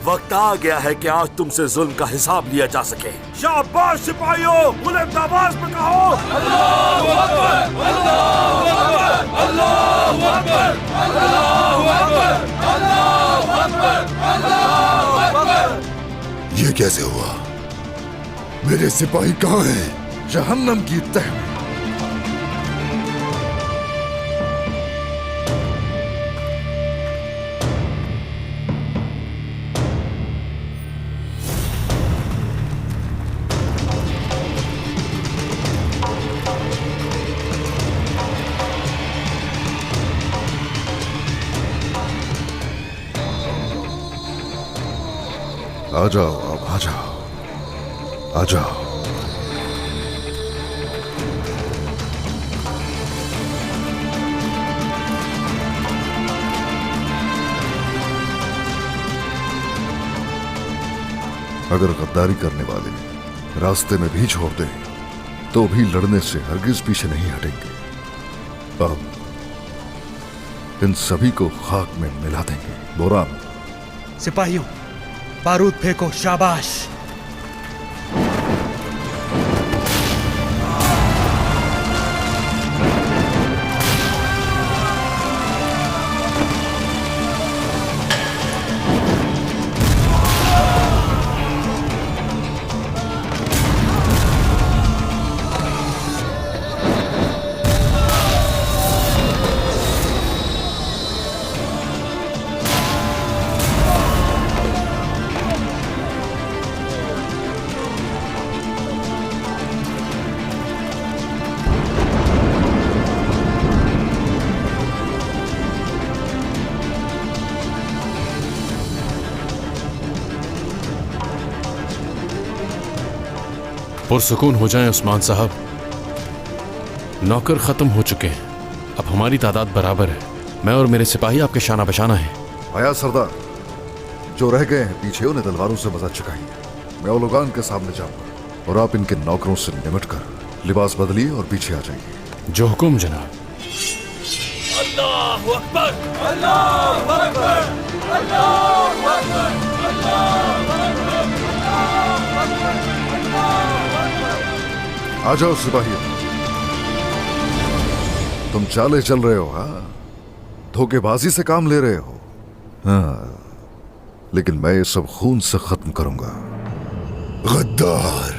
वक्त आ गया है कि आज तुमसे जुल्म का हिसाब लिया जा सके। शाबाश सिपाहियों, बुलंद आवाज में कहो अल्लाहू अकबर, अल्लाहू अकबर, अल्लाहू अकबर, अल्लाहू अकबर, अल्लाहू अकबर, अल्लाहू अकबर। ये कैसे हुआ? मेरे सिपाही कहाँ हैं? जहन्नम की तह में। आ जाओ, अब आ जाओ, आ जाओ। अगर गद्दारी करने वाले रास्ते में भी छोड़ दें तो भी लड़ने से हरगिज पीछे नहीं हटेंगे। अब इन सभी को खाक में मिला देंगे। बोरान, सिपाहियों, बारूद फेंको। शाबाश। पुरसुकून हो जाएं उस्मान साहब। नौकर खत्म हो चुके हैं, अब हमारी तादाद बराबर है। मैं और मेरे सिपाही आपके शाना बशाना हैं। आया सरदार, जो रह गए हैं पीछे उन्हें तलवारों से मदद चुकाइए। मैं ओलोगान के सामने जाऊंगा और आप इनके नौकरों से निमटकर लिबास बदलिए और पीछे आ जाइए। जो हुकुम जनाब। अल्लाहू अकबर, अल्लाहू अकबर, अल्लाहू अकबर, अल्लाहू अकबर, आ जाओ सिपाहियों, तुम चाले चल रहे हो। हाँ, धोखेबाजी से काम ले रहे हो। हाँ, लेकिन मैं ये सब खून से खत्म करूंगा। गद्दार,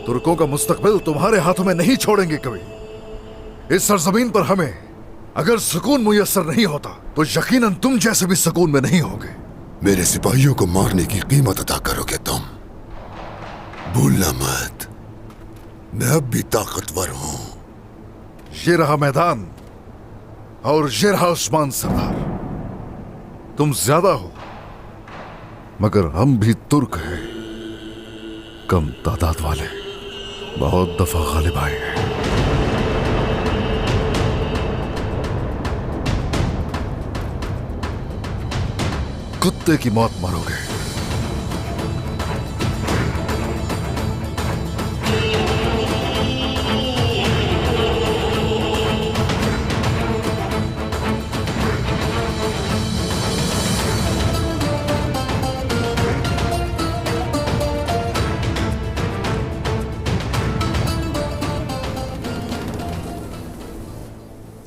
तुर्कों का मुस्तकबिल तुम्हारे हाथों में नहीं छोड़ेंगे कभी। इस सरजमीन पर हमें अगर सुकून मुयस्सर नहीं होता तो यकीनन तुम जैसे भी सुकून में नहीं होगे। मेरे सिपाहियों को मारने की कीमत अदा करोगे तुम। भूलना मत, मैं अब भी ताकतवर हूं। ये रहा मैदान और ये रहा उस्मान सरदार। तुम ज्यादा हो मगर हम भी तुर्क हैं, कम तादाद वाले। बहुत दफा गालिब आए हैं। कुत्ते की मौत मरोगे।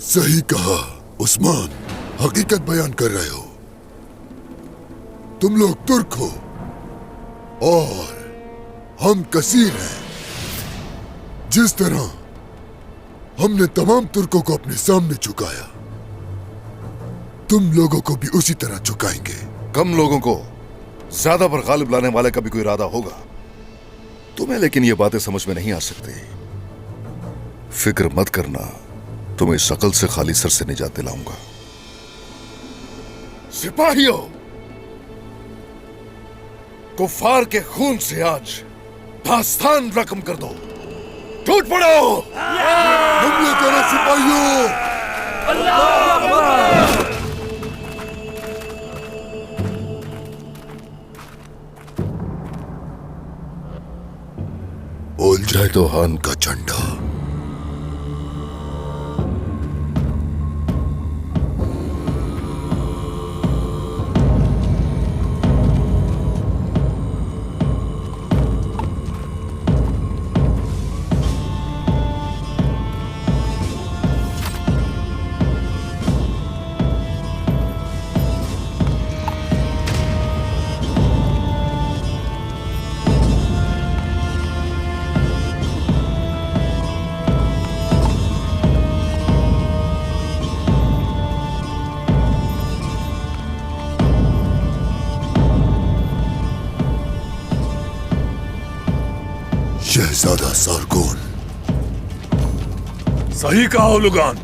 सही कहा उस्मान, हकीकत बयान कर रहे हो। तुम लोग तुर्क हो और हम कसीर हैं। जिस तरह हमने तमाम तुर्कों को अपने सामने झुकाया, तुम लोगों को भी उसी तरह झुकाएंगे। कम लोगों को ज्यादा पर गालिब लाने वाले का भी कोई इरादा होगा। तुम्हें लेकिन ये बातें समझ में नहीं आ सकती। फिक्र मत करना, तुम्हें शकल से खाली सर से निजात दिलाऊंगा। सिपाहियों, कुफार के खून से आज दास्तान रकम कर दो। टूट पड़ो। हमले करो सिपाहियों। उलझे तो हान का झंडा। ज्यादा सारगोन। सही कहा ओलुगान।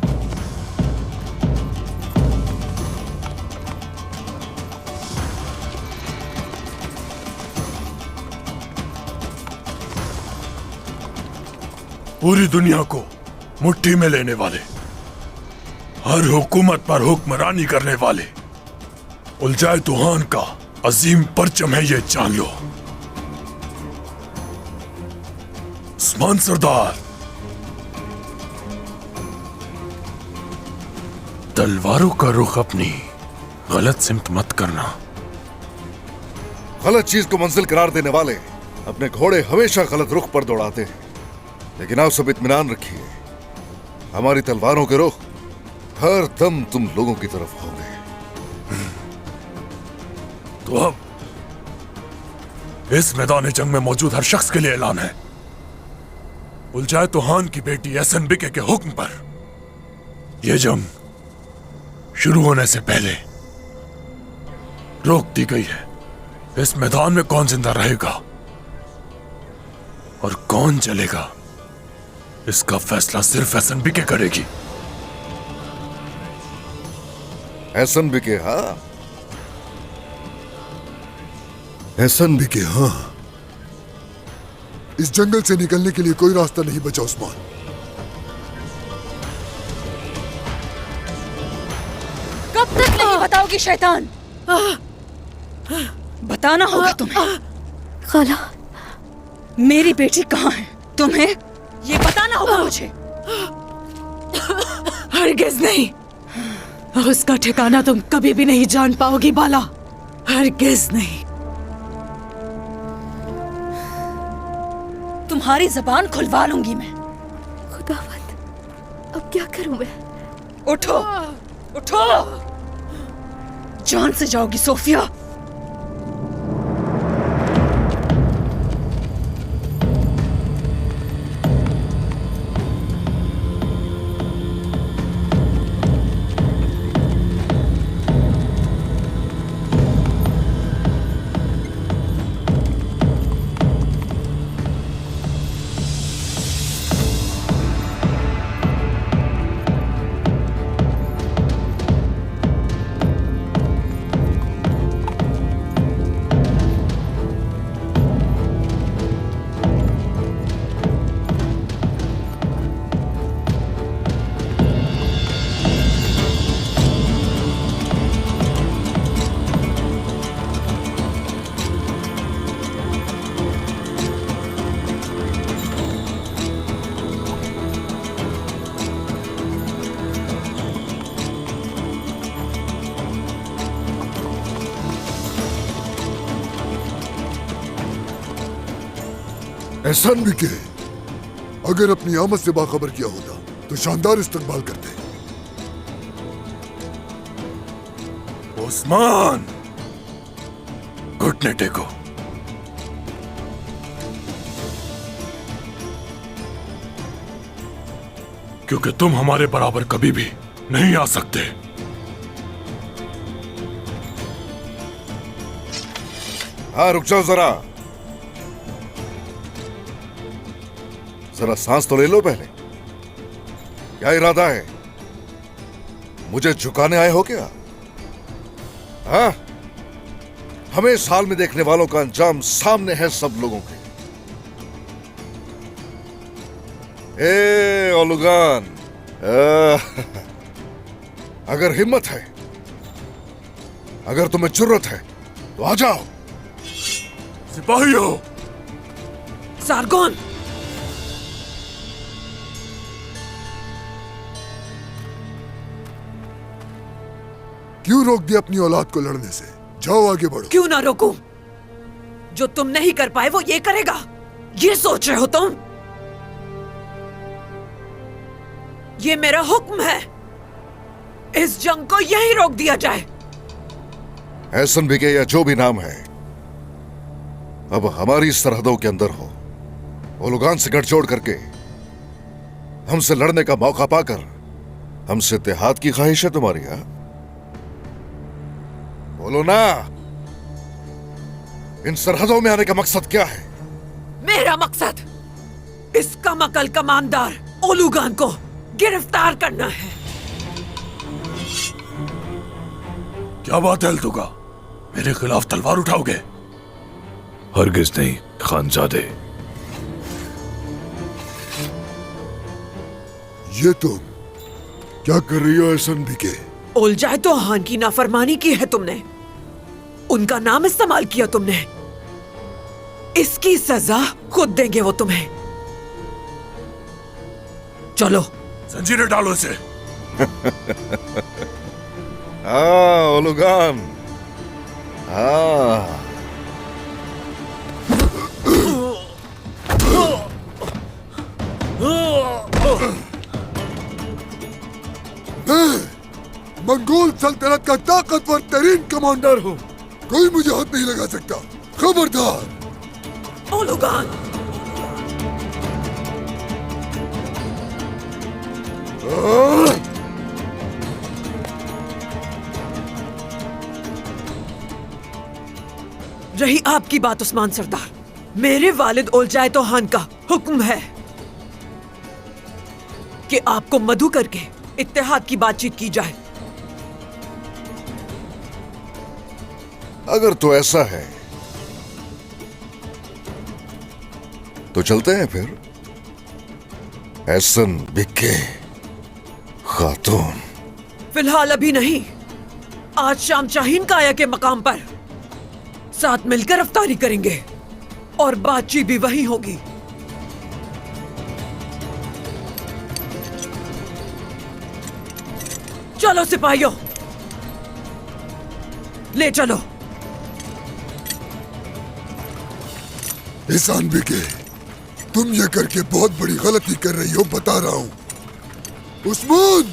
पूरी दुनिया को मुट्ठी में लेने वाले, हर हुकूमत पर हुक्मरानी करने वाले उलझाए तूहान का अजीम परचम है, ये जान लो। उस्मान सरदार, तलवारों का रुख अपनी गलत सिमत मत करना। गलत चीज को मंजिल करार देने वाले अपने घोड़े हमेशा गलत रुख पर दौड़ाते हैं, लेकिन आप सब इत्मीनान रखिए, हमारी तलवारों के रुख हर दम तुम लोगों की तरफ होंगे। तो अब इस मैदान जंग में मौजूद हर शख्स के लिए ऐलान है, उलझाए तूहान की बेटी एहसन बिके के हुक्म पर यह जंग शुरू होने से पहले रोक दी गई है। इस मैदान में कौन जिंदा रहेगा और कौन चलेगा, इसका फैसला सिर्फ एहसन बिके करेगी। एहसन बिके, हाँ एहसन बिके, हाँ। इस जंगल से निकलने के लिए कोई रास्ता नहीं बचा उस्मान। कब तक नहीं बताओगी शैतान? बताना होगा तुम्हें। खाला, मेरी बेटी कहाँ है, तुम्हें ये बताना होगा मुझे। हरगिज नहीं, उसका ठिकाना तुम कभी भी नहीं जान पाओगी बाला, हरगिज नहीं। तुम्हारी जबान खुलवा लूंगी मैं। खुदावंद, अब क्या करूं मैं? उठो, उठो, जान से जाओगी सोफिया। एहसन बिके अगर अपनी आमद से बाखबर किया होता तो शानदार इस्तकबाल करते। उस्मान, घुटने टेको। क्योंकि तुम हमारे बराबर कभी भी नहीं आ सकते। हाँ, रुक जाओ जरा, जरा सांस तो ले लो पहले। क्या इरादा है, मुझे झुकाने आए हो क्या? हाँ, हमें साल में देखने वालों का अंजाम सामने है सब लोगों के। ए ओलुगान, अगर हिम्मत है, अगर तुम्हें जरूरत है तो आ जाओ। सिपाहियों, सारगोन, क्यों रोक दिया अपनी औलाद को लड़ने से? जाओ आगे बढ़ो। क्यों ना रोकूं? जो तुम नहीं कर पाए वो ये करेगा, ये सोच रहे हो तुम? ये मेरा हुक्म है, इस जंग को यहीं रोक दिया जाए। एहसन बिके या जो भी नाम है, अब हमारी सरहदों के अंदर हो। ओलुगान से गठजोड़ करके हमसे लड़ने का मौका पाकर हमसे इत्तेहाद की ख्वाहिश है तुम्हारी? हाँ, बोलो ना, इन सरहदों में आने का मकसद क्या है? मेरा मकसद इस कमअकल कमांडर ओलुगान को गिरफ्तार करना है। क्या बात है अल्तुगा, मेरे खिलाफ तलवार उठाओगे? हरगिज नहीं खानजादे। ये तुम क्या कर रही हो एहसन बीके? ओलजाए तो हान की नाफरमानी की है तुमने, उनका नाम इस्तेमाल किया तुमने। इसकी सजा खुद देंगे वो तुम्हें। चलो जंजीरें डालो इसे। ओलुगान। मैं मंगोल सल्तनत का ताकतवर तरीन कमांडर हूँ, कोई मुझे हाथ नहीं लगा सकता। खबरदार। ओलुगान, रही आपकी बात उस्मान सरदार, मेरे वालिद ओलजाए तो हान का हुक्म है कि आपको मधु करके इत्तेहाद की बातचीत की जाए। अगर तो ऐसा है तो चलते हैं फिर। एहसन बिके खातून। फिलहाल अभी नहीं, आज शाम शाहीन काया के मकाम पर साथ मिलकर रफ्तारी करेंगे और बातचीत भी वही होगी। चलो सिपाहियों, ले चलो। एहसान बिके, तुम ये करके बहुत बड़ी गलती कर रही हो, बता रहा हूं। उस्मान,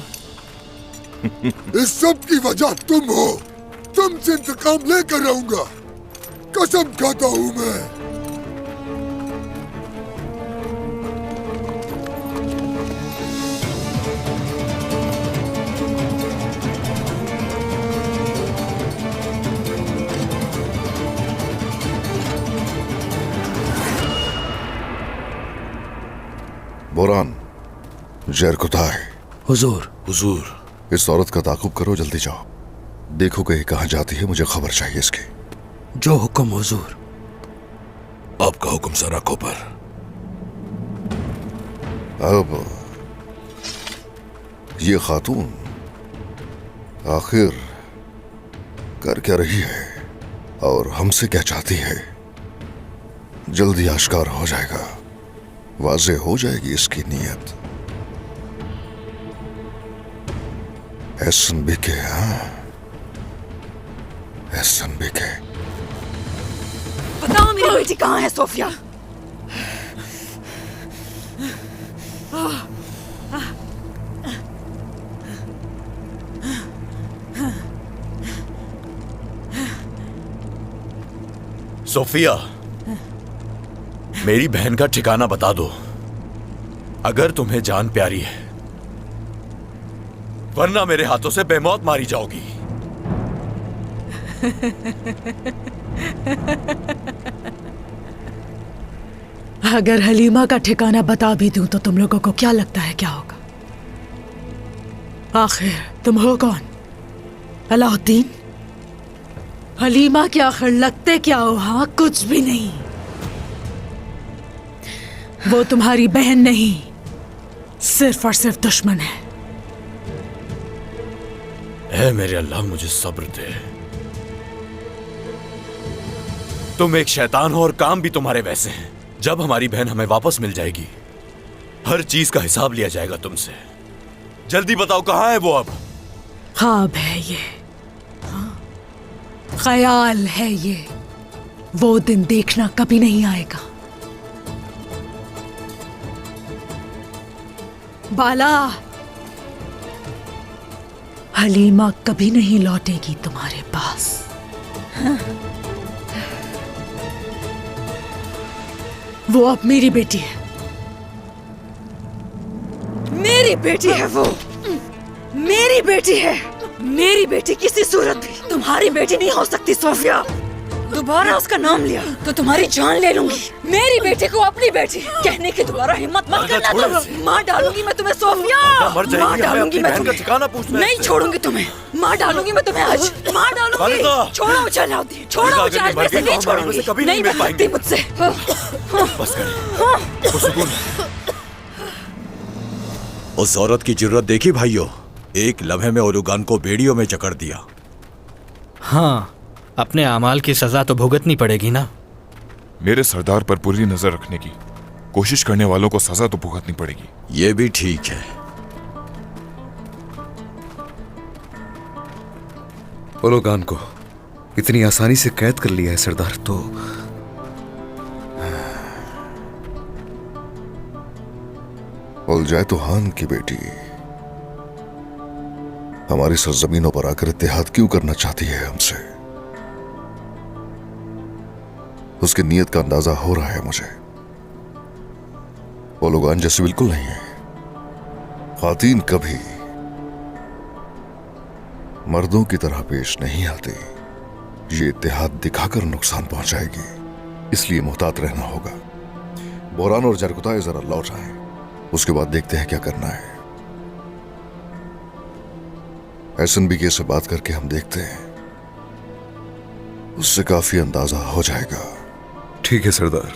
इस सब की वजह तुम हो। तुमसे इंतकाम लेकर रहूंगा, कसम खाता हूं मैं। बोरान, जरकुताय। हुजूर। हुजूर, इस औरत का ताकुब करो, जल्दी जाओ। देखो कहीं कहां जाती है, मुझे खबर चाहिए इसकी। जो हुक्म हुजूर। आपका हुक्म सर आंखों पर। अब ये खातून आखिर कर क्या रही है और हमसे क्या चाहती है, जल्दी आश्कार हो जाएगा, वाज़े हो जाएगी इसकी नीयत। एहसन बिके, हाँ, एहसन बिके। बताओ मेरी बेटी कहाँ है सोफिया? सोफिया, मेरी बहन का ठिकाना बता दो, अगर तुम्हें जान प्यारी है, वरना मेरे हाथों से बेमौत मारी जाओगी। अगर हलीमा का ठिकाना बता भी दूं तो तुम लोगों को क्या लगता है क्या होगा? आखिर तुम हो कौन? अलाउद्दीन? हलीमा के आखिर लगते क्या हो? हाँ, कुछ भी नहीं। वो तुम्हारी बहन नहीं, सिर्फ और सिर्फ दुश्मन है। ऐ मेरे अल्लाह, मुझे सब्र दे। तुम एक शैतान हो और काम भी तुम्हारे वैसे हैं। जब हमारी बहन हमें वापस मिल जाएगी, हर चीज का हिसाब लिया जाएगा तुमसे। जल्दी बताओ, कहाँ है वो अब? ख्वाब है ये, हाँ, ख्याल है ये। वो दिन देखना कभी नहीं आएगा। बाला, हलीमा कभी नहीं लौटेगी तुम्हारे पास। वो अब मेरी बेटी है। मेरी बेटी है वो, मेरी बेटी है। मेरी बेटी किसी सूरत भी तुम्हारी बेटी नहीं हो सकती सोफिया। दोबारा उसका नाम लिया तो तुम्हारी जान ले लूंगी। मेरी बेटी को अपनी बेटी कहने की दोबारा हिम्मत मत करना तुम। मार डालूंगी मैं तुम्हें सोफिया, मार डालूंगी मैं तुम्हें। ठिकाना पूछना नहीं छोड़ूंगी तुम्हें, मार डालूंगी मैं तुम्हें आज, मार डालूंगी। छोड़ो मुझे अलाउद्दीन, छोड़ो मुझे आज, मैं से नहीं छोड़ूंगी, नहीं मिल सकती मुझसे। बस करें पुरसुकून। उस औरत की जुर्रत देखी भाइयों, एक लम्हे में ओलुगान को बेड़ियों में जकड़ दिया। हाँ, अपने अमाल की सजा तो भुगतनी पड़ेगी ना। मेरे सरदार पर पूरी नजर रखने की कोशिश करने वालों को सजा तो भुगतनी पड़ेगी। ये भी ठीक है। ओलुगान को इतनी आसानी से कैद कर लिया है सरदार, तो उलझाए तो हान की बेटी हमारी सरजमीनों पर आकर इत्तेहाद क्यों करना चाहती है हमसे? उसकी नीयत का अंदाजा हो रहा है मुझे। ओलुगान जैसे बिल्कुल नहीं है। खातीन कभी मर्दों की तरह पेश नहीं आती। ये इत्तेहाद दिखाकर नुकसान पहुंचाएगी, इसलिए मुहतात रहना होगा। बोरान और जरकुताए जरा लौट आए, उसके बाद देखते हैं क्या करना है। एसएनबीके से बात करके हम देखते हैं, उससे काफी अंदाजा हो जाएगा। ठीक है सरदार।